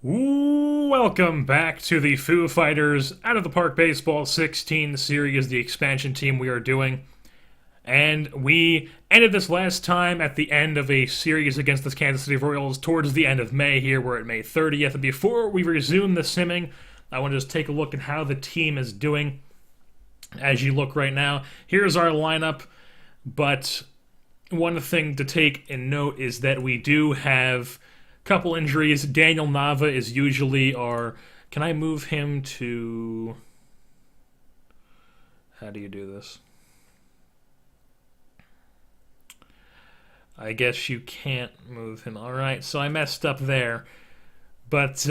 Welcome back to the Foo Fighters Out of the Park Baseball 16 series, the expansion team we are doing. And we ended this last time at the end of a series against the Kansas City Royals towards the end of May here. We're at May 30th. And before we resume the simming, I want to just take a look at how the team is doing. As you look right now, here's our lineup. But one thing to take in note is that we do have couple injuries. Daniel Nava is usually our... Can I move him to... How do you do this? I guess you can't move him. Alright, so I messed up there. But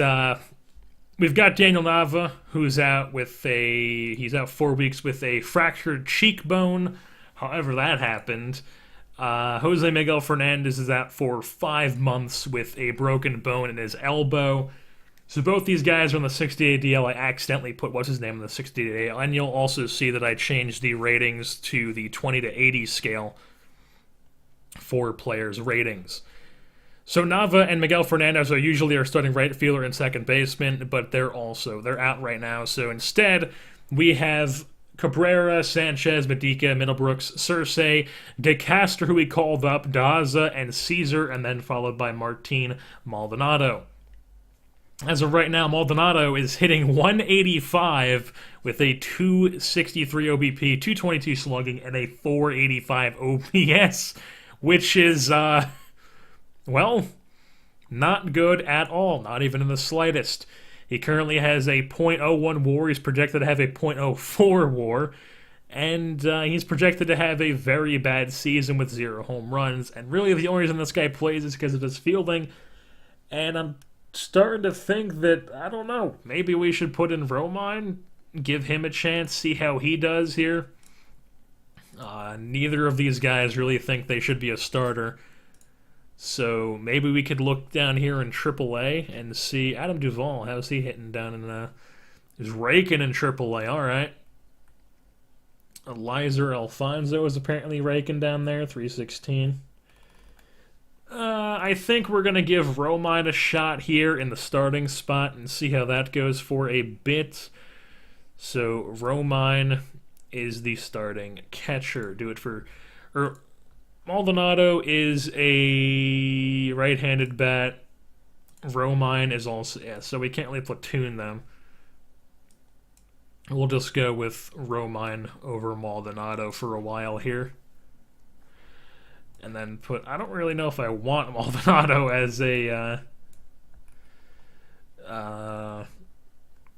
we've got Daniel Nava, who's out with a... He's out 4 weeks with a fractured cheekbone. However that happened. Jose Miguel Fernandez is out for 5 months with a broken bone in his elbow. So both these guys are on the 60-day DL. I accidentally put what's his name on the 60-day DL. And you'll also see that I changed the ratings to the 20 to 80 scale for players' ratings. So Nava and Miguel Fernandez are usually our starting right fielder and second baseman, but they're out right now. So instead, we have Cabrera, Sanchez, Medica, Middlebrooks, Cersei, DeCastro, who we called up, Daza, and Caesar, and then followed by Martin Maldonado. As of right now, Maldonado is hitting 185 with a 263 OBP, 222 slugging, and a 485 OPS, which is, well, not good at all, not even in the slightest. He currently has a .01 WAR. He's projected to have a .04 WAR. And he's projected to have a very bad season with 0 home runs. And really the only reason this guy plays is because of his fielding. And I'm starting to think that, I don't know, maybe we should put in Romine, give him a chance, see how he does here. Neither of these guys really think they should be a starter. So maybe we could look down here in AAA and see Adam Duvall. How's he hitting down in he's raking in AAA. All right. Elizer Alfonso is apparently raking down there, 316. I think we're going to give Romine a shot here in the starting spot and see how that goes for a bit. So Romine is the starting catcher. Do it for... Maldonado is a right-handed bat. Romine is also... Yeah, so we can't really platoon them. We'll just go with Romine over Maldonado for a while here. And then put... I don't really know if I want Maldonado as a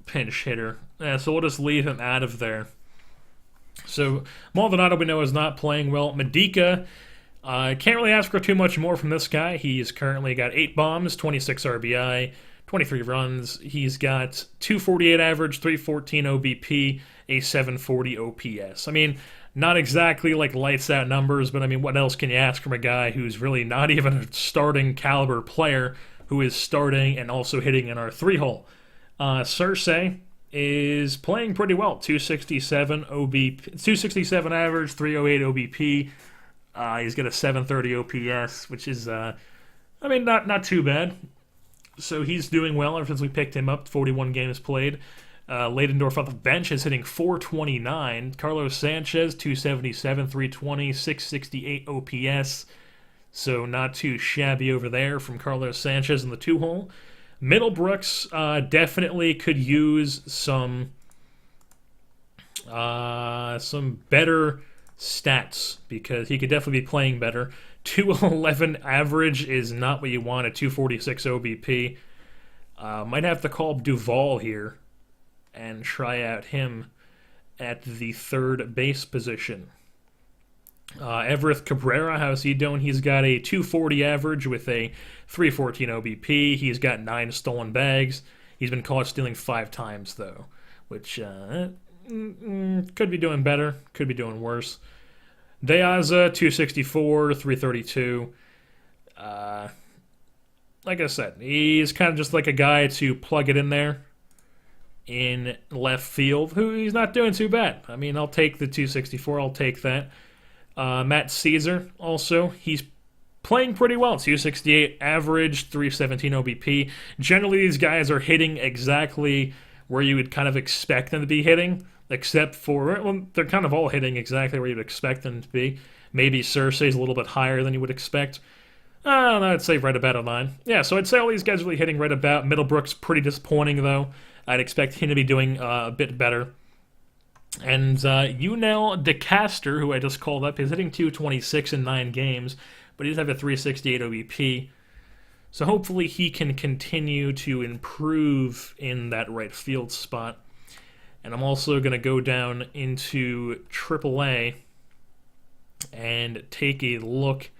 pinch hitter. Yeah, so we'll just leave him out of there. So Maldonado we know is not playing well. Medica... can't really ask for too much more from this guy. He's currently got 8 bombs, 26 RBI, 23 runs. He's got 248 average, 314 OBP, a 740 OPS. I mean, not exactly like lights out numbers, but I mean, what else can you ask from a guy who's really not even a starting caliber player who is starting and also hitting in our 3-hole? Cersei is playing pretty well. 267 OBP, 267 average, 308 OBP. He's got a 730 OPS, which is, I mean, not too bad. So he's doing well ever since we picked him up. 41 games played. Leidendorf off the bench is hitting 429. Carlos Sanchez, 277, 320, 668 OPS. So not too shabby over there from Carlos Sanchez in the 2-hole. Middlebrooks definitely could use some better stats because he could definitely be playing better. 211 average is not what you want at 246 OBP. Might have to call Duvall here and try out him at the third base position. Everett Cabrera, how's he doing? He's got a 240 average with a 314 OBP. He's got 9 stolen bags. He's been caught stealing 5 times, though, which could be doing better, could be doing worse. Deaza, 264, 332. Like I said, he's kind of just like a guy to plug it in there in left field, who he's not doing too bad. I mean, I'll take the 264, I'll take that. Matt Caesar, also, he's playing pretty well. 268 average, 317 OBP. Generally, these guys are hitting exactly where you would kind of expect them to be hitting, except for, well, they're kind of all hitting exactly where you'd expect them to be. Maybe Cersei's a little bit higher than you would expect. I don't know, I'd say right about a 9. Yeah, so I'd say all these guys are really hitting right about. Middlebrook's pretty disappointing, though. I'd expect him to be doing a bit better. And Unel DeCaster, who I just called up, is hitting 226 in 9 games, but he does have a 368 OBP. So hopefully he can continue to improve in that right field spot. And I'm also going to go down into AAA and take a look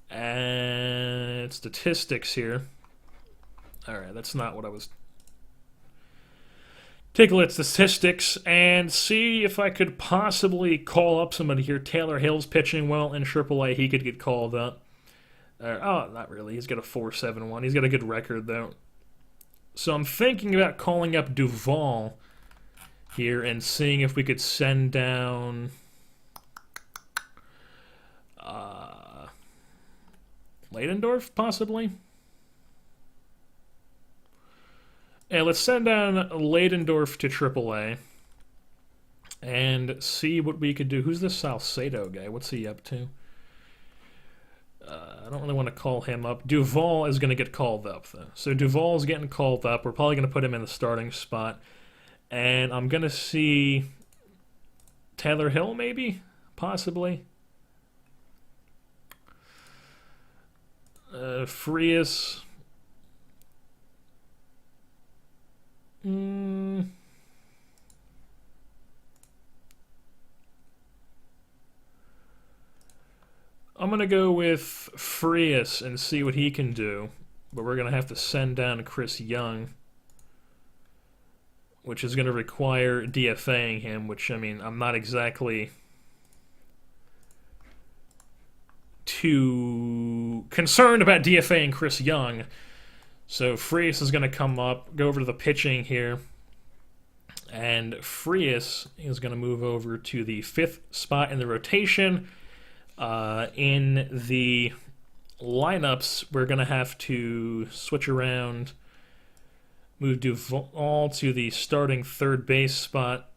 at statistics here. Alright, that's not what I was... Take a look at statistics and see if I could possibly call up somebody here. Taylor Hill's pitching well in AAA. He could get called up. Oh, not really. He's got a 4.71. He's got a good record, though. So I'm thinking about calling up Duvall here and seeing if we could send down Leidendorf, possibly. Yeah, let's send down Leidendorf to AAA and see what we could do. Who's this Salcedo guy? What's he up to? I don't really want to call him up. Duvall is going to get called up, though. So Duvall's getting called up. We're probably going to put him in the starting spot. And I'm going to see Taylor Hill, maybe? Possibly. Frias. I'm going to go with Frias and see what he can do. But we're going to have to send down Chris Young, which is going to require DFAing him, which, I mean, I'm not exactly too concerned about DFAing Chris Young. So Frias is going to come up, go over to the pitching here, and Frias is going to move over to the 5th spot in the rotation. In the lineups, we're going to have to switch around, move Duvall to the starting third base spot,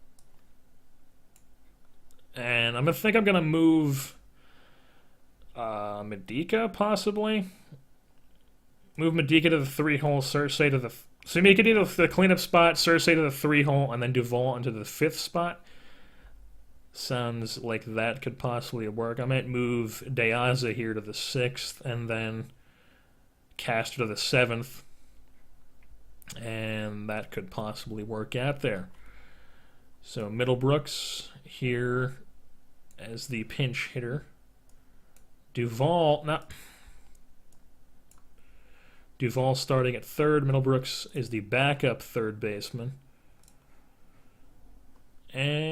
and I'm going to move Medica, possibly. Move Medica to the 3-hole, Cersei to the... So Medica to the cleanup spot, Cersei to the 3-hole, and then Duvall into the 5th spot. Sounds like that could possibly work. I might move Deaza here to the 6th, and then Castro to the 7th. And that could possibly work out there. So Middlebrooks here as the pinch hitter. Duvall starting at 3rd. Middlebrooks is the backup 3rd baseman. And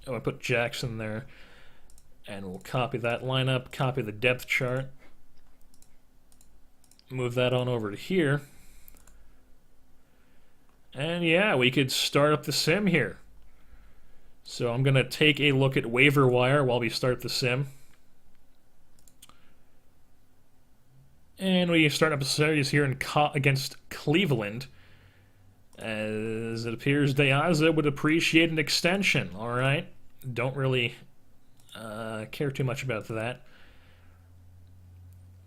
I put Jackson there. And we'll copy that lineup, copy the depth chart. Move that on over to here. And yeah, we could start up the sim here. So I'm going to take a look at waiver wire while we start the sim. And we start up a series here against Cleveland. As it appears Deaza would appreciate an extension. Alright. Don't really care too much about that.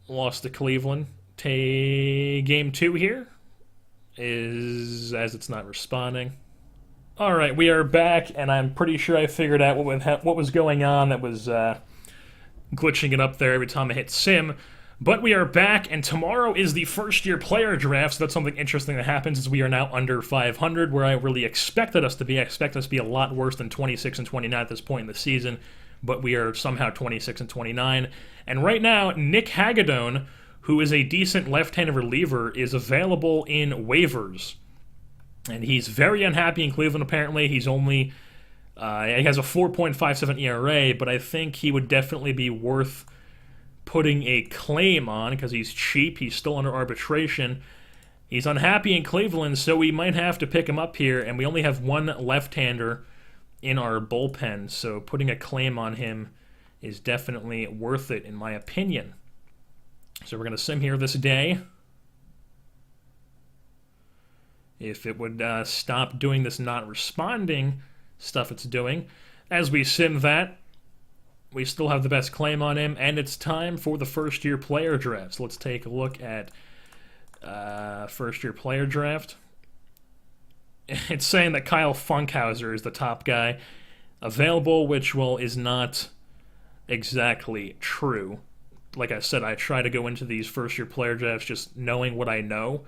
Lost to Cleveland. Game 2 here. As it's not responding. Alright, we are back, and I'm pretty sure I figured out what was going on that was glitching it up there every time I hit sim. But we are back, and tomorrow is the first-year player draft, so that's something interesting that happens, is we are now under 500, where I really expected us to be. I expect us to be a lot worse than 26 and 29 at this point in the season, but we are somehow 26 and 29. And right now, Nick Hagedorn, who is a decent left-handed reliever, is available in waivers. And he's very unhappy in Cleveland, apparently. He's only... he has a 4.57 ERA, but I think he would definitely be worth putting a claim on because he's cheap. He's still under arbitration. He's unhappy in Cleveland, so we might have to pick him up here, and we only have one left-hander in our bullpen, so putting a claim on him is definitely worth it, in my opinion. So we're going to sim here this day. If it would stop doing this not responding stuff it's doing. As we sim that, we still have the best claim on him, and it's time for the first-year player draft. So let's take a look at first-year player draft. It's saying that Kyle Funkhauser is the top guy available, which, well, is not exactly true. Like I said, I try to go into these first-year player drafts just knowing what I know,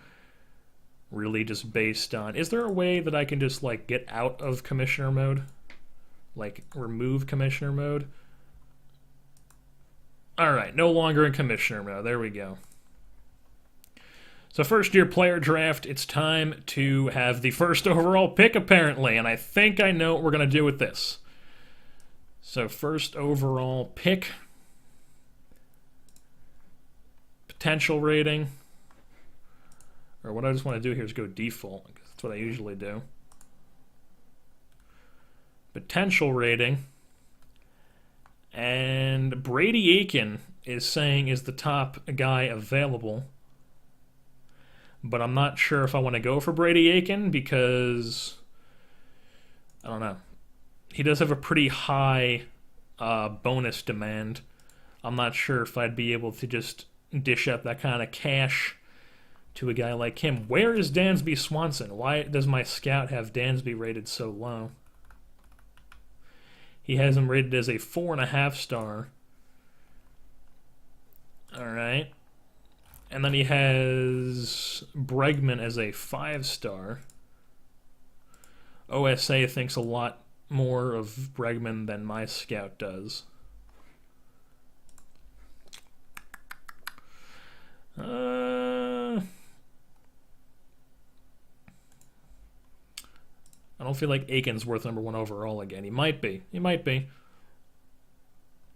really just based on... Is there a way that I can just, like, get out of commissioner mode? Like, remove commissioner mode? Alright, no longer in commissioner mode. There we go. So first-year player draft, it's time to have the first overall pick, apparently, and I think I know what we're going to do with this. So first overall pick, potential rating, or what I just want to do here is go default, because that's what I usually do. Potential rating, and Brady Aiken is saying is the top guy available. But I'm not sure if I want to go for Brady Aiken because, I don't know. He does have a pretty high bonus demand. I'm not sure if I'd be able to just dish up that kind of cash to a guy like him. Where is Dansby Swanson? Why does my scout have Dansby rated so low? He has him rated as a 4.5 star. Alright. And then he has Bregman as a 5-star. OSA thinks a lot more of Bregman than my scout does. I don't feel like Aiken's worth number 1 overall again. He might be. He might be.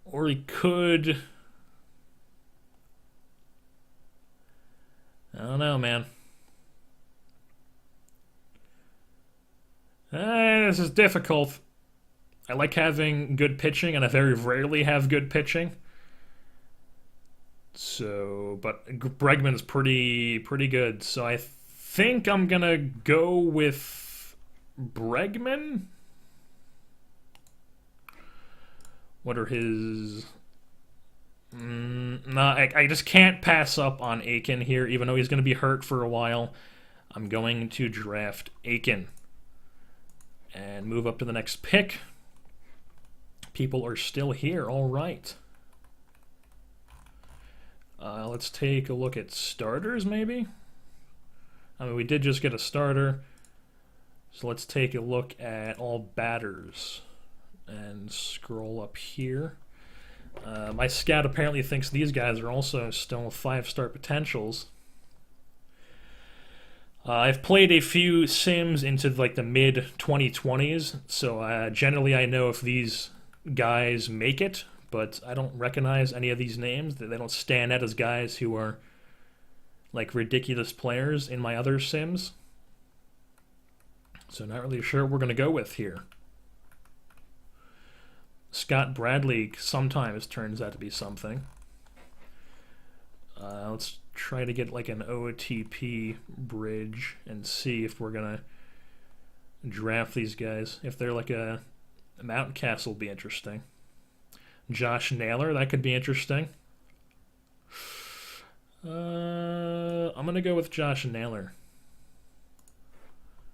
Or he could... I don't know, man. This is difficult. I like having good pitching, and I very rarely have good pitching. So, but Bregman's pretty good. So I think I'm gonna go with Bregman. What are his... No, I just can't pass up on Aiken here, even though he's going to be hurt for a while. I'm going to draft Aiken and move up to the next pick. People are still here. All right. Let's take a look at starters, maybe? I mean, we did just get a starter. So let's take a look at all batters and scroll up here. My scout apparently thinks these guys are also still 5-star potentials. I've played a few sims into like the mid-2020s, so generally I know if these guys make it, but I don't recognize any of these names. They don't stand out as guys who are like ridiculous players in my other sims. So not really sure what we're going to go with here. Scott Bradley sometimes turns out to be something. Let's try to get like an OTP bridge and see if we're going to draft these guys. If they're like a Mountain Castle, will be interesting. Josh Naylor, that could be interesting. I'm going to go with Josh Naylor.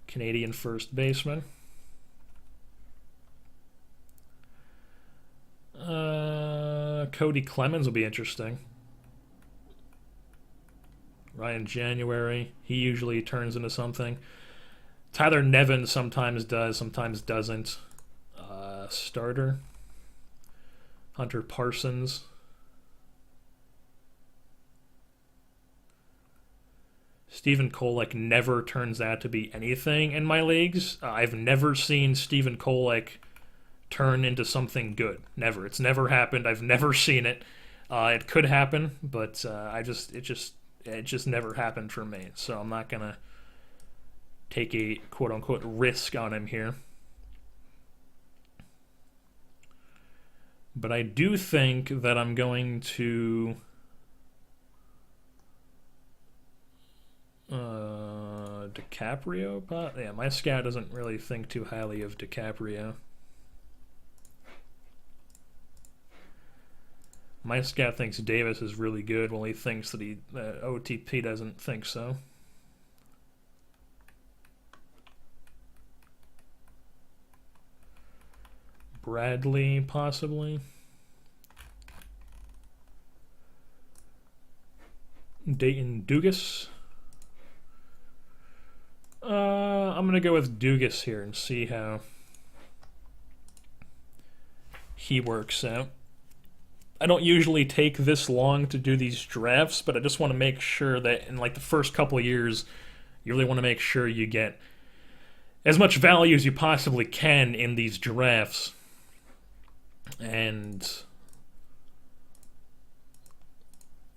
Canadian first baseman. Cody Clemens will be interesting. Ryan January, he usually turns into something. Tyler Nevin sometimes does, sometimes doesn't. Starter. Hunter Parsons. Stephen Kolek never turns out to be anything in my leagues. I've never seen Stephen Kolek turn into something good. Never. It's never happened. I've never seen it. It could happen, but it it just never happened for me. So I'm not going to take a quote-unquote risk on him here. But I do think that I'm going to DiCaprio. But yeah, my scout doesn't really think too highly of DiCaprio. My scout thinks Davis is really good, while he thinks that OTP doesn't think so. Bradley, possibly. Dayton Dugas. I'm going to go with Dugas here and see how he works out. I don't usually take this long to do these drafts, but I just want to make sure that in like the first couple of years, you really want to make sure you get as much value as you possibly can in these drafts. And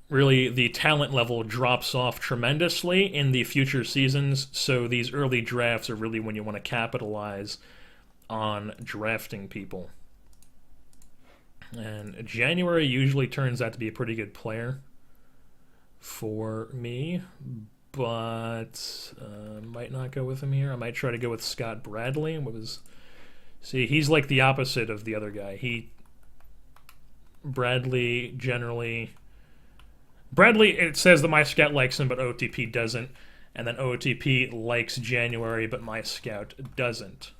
really, the talent level drops off tremendously in the future seasons, so these early drafts are really when you want to capitalize on drafting people. And January usually turns out to be a pretty good player for me, but might not go with him here. I might try to go with Scott Bradley. See, he's like the opposite of the other guy. Bradley, it says that my scout likes him, but OTP doesn't. And then OTP likes January, but my scout doesn't.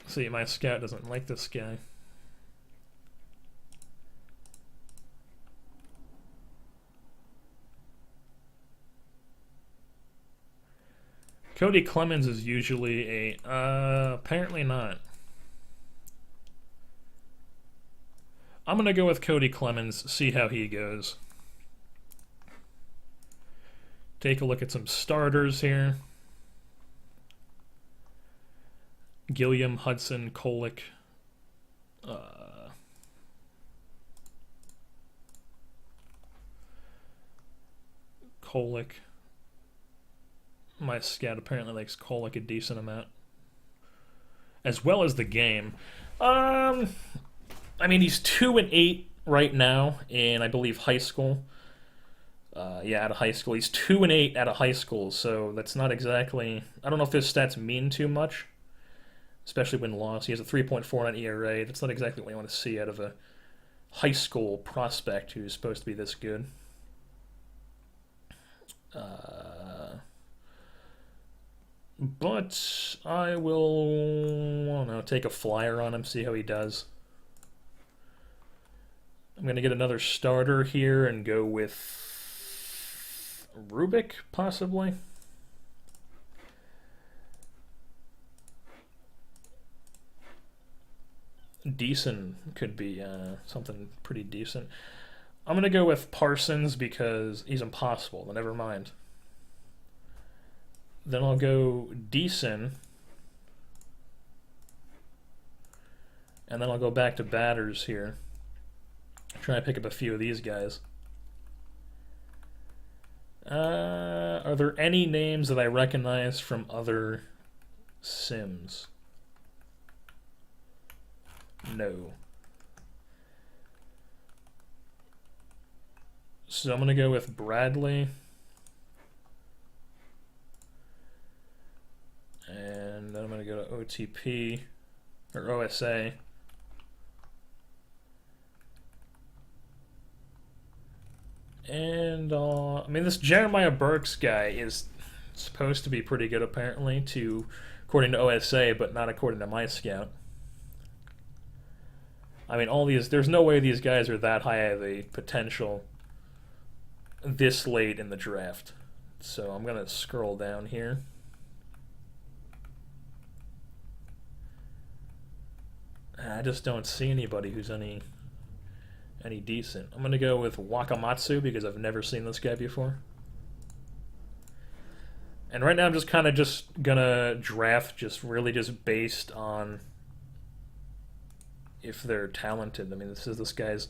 See, my scout doesn't like this guy. Cody Clemens is usually apparently not. I'm going to go with Cody Clemens, see how he goes. Take a look at some starters here. Gilliam, Hudson, Kolick. Kolick. My scout apparently likes Kolick a decent amount. As well as the game. I mean, he's 2-8 right now in, I believe, high school. Yeah, out of high school. He's 2-8 out of high school, so that's not exactly... I don't know if his stats mean too much, especially when lost. He has a 3.49 ERA. That's not exactly what you want to see out of a high school prospect who's supposed to be this good. But I will, take a flyer on him, see how he does. I'm going to get another starter here and go with Rubik, possibly. Decent could be something pretty decent. I'm going to go with Parsons because he's impossible, but never mind. Then I'll go Deason. And then I'll go back to batters here. Try to pick up a few of these guys. Are there any names that I recognize from other Sims? No. So I'm going to go with Bradley. And then I'm going to go to OTP, or OSA. And, I mean, this Jeremiah Burks guy is supposed to be pretty good, apparently, according to OSA, but not according to my scout. I mean, there's no way these guys are that high of a potential this late in the draft. So I'm going to scroll down here. I just don't see anybody who's any decent. I'm going to go with Wakamatsu because I've never seen this guy before. And right now I'm just kind of just gonna draft just really just based on if they're talented. I mean, this guy's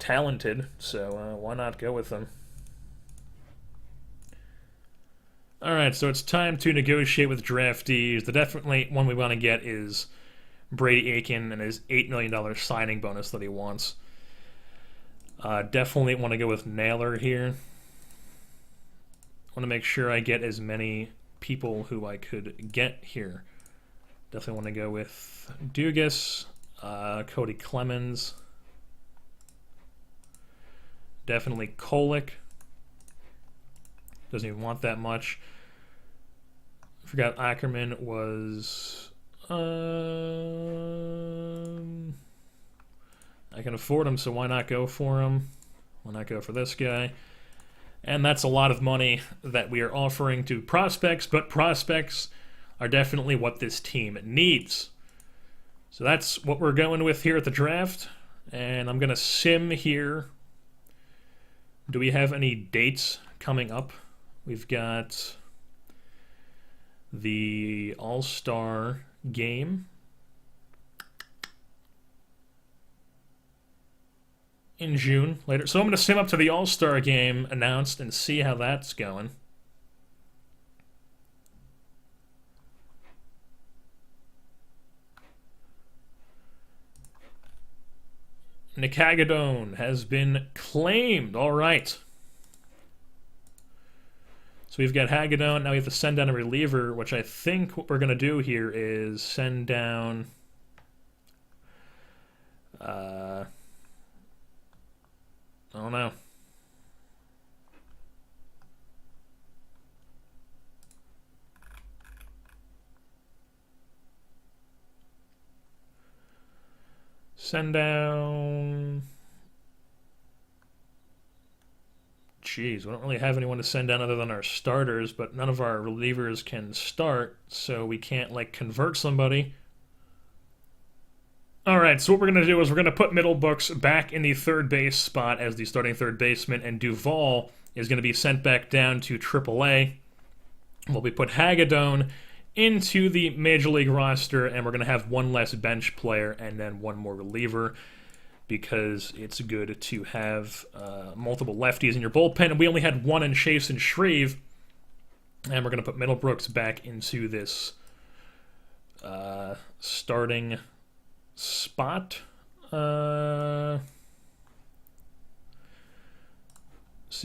talented, so why not go with them? All right, so it's time to negotiate with draftees. The definitely one we want to get is Brady Aiken and his $8 million signing bonus that he wants. Definitely want to go with Naylor here. Want to make sure I get as many people who I could get here. Definitely want to go with Dugas, Cody Clemens, definitely Kolick. Doesn't even want that much. I forgot Ackerman was. I can afford him, so why not go for him? Why not go for this guy? And that's a lot of money that we are offering to prospects, but prospects are definitely what this team needs. So that's what we're going with here at the draft. And I'm going to sim here. Do we have any dates coming up? We've got the All-Star game in June later. So I'm going to sim up to the All-Star game announced and see how that's going. Nick Hagedorn has been claimed. All right. So we've got Hagedorn. Now we have to send down a reliever, which I think what we're going to do here is send down... I don't know. Send down... Jeez, we don't really have anyone to send down other than our starters, but none of our relievers can start, so we can't, like, convert somebody. Alright, so what we're going to do is we're going to put Middlebrooks back in the third base spot as the starting third baseman, and Duvall is going to be sent back down to AAA. While we put Hagedorn into the Major League roster, and we're going to have one less bench player and then one more reliever, because it's good to have multiple lefties in your bullpen, and we only had one in Chase and Shreve, and we're going to put Middlebrooks back into this starting spot. See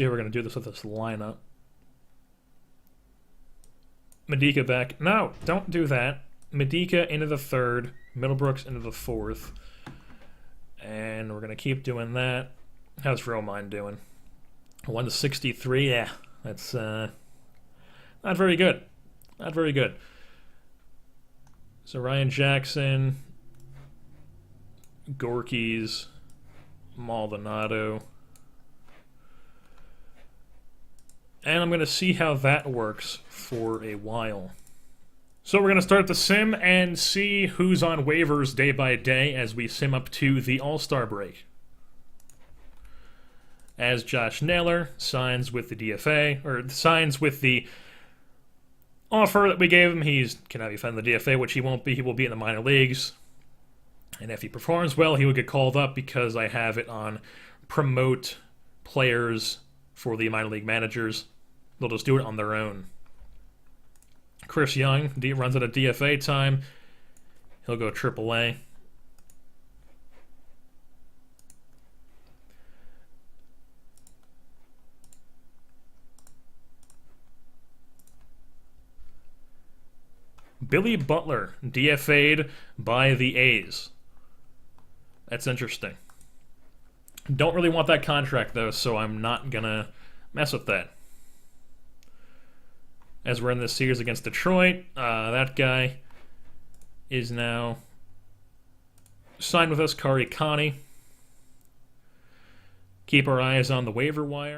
how we're going to do this with this lineup. Medica back. No, don't do that. Medica into the third, Middlebrooks into the fourth. And we're going to keep doing that. How's Romine doing? 1-63? Yeah, that's not very good. Not very good. So Ryan Jackson, Gorky's, Maldonado. And I'm going to see how that works for a while. So we're going to start the sim and see who's on waivers day by day as we sim up to the All-Star break. As Josh Naylor signs with the DFA, or signs with the offer that we gave him. He cannot be found in the DFA, which he won't be. He will be in the minor leagues. And if he performs well, he will get called up because I have it on promote players for the minor league managers. They'll just do it on their own. Chris Young runs out of DFA time. He'll go AAA. Billy Butler DFA'd by the A's. That's interesting. Don't really want that contract, though, so I'm not going to mess with that. As we're in this series against Detroit, that guy is now signed with us, Kari Kani. Keep our eyes on the waiver wire.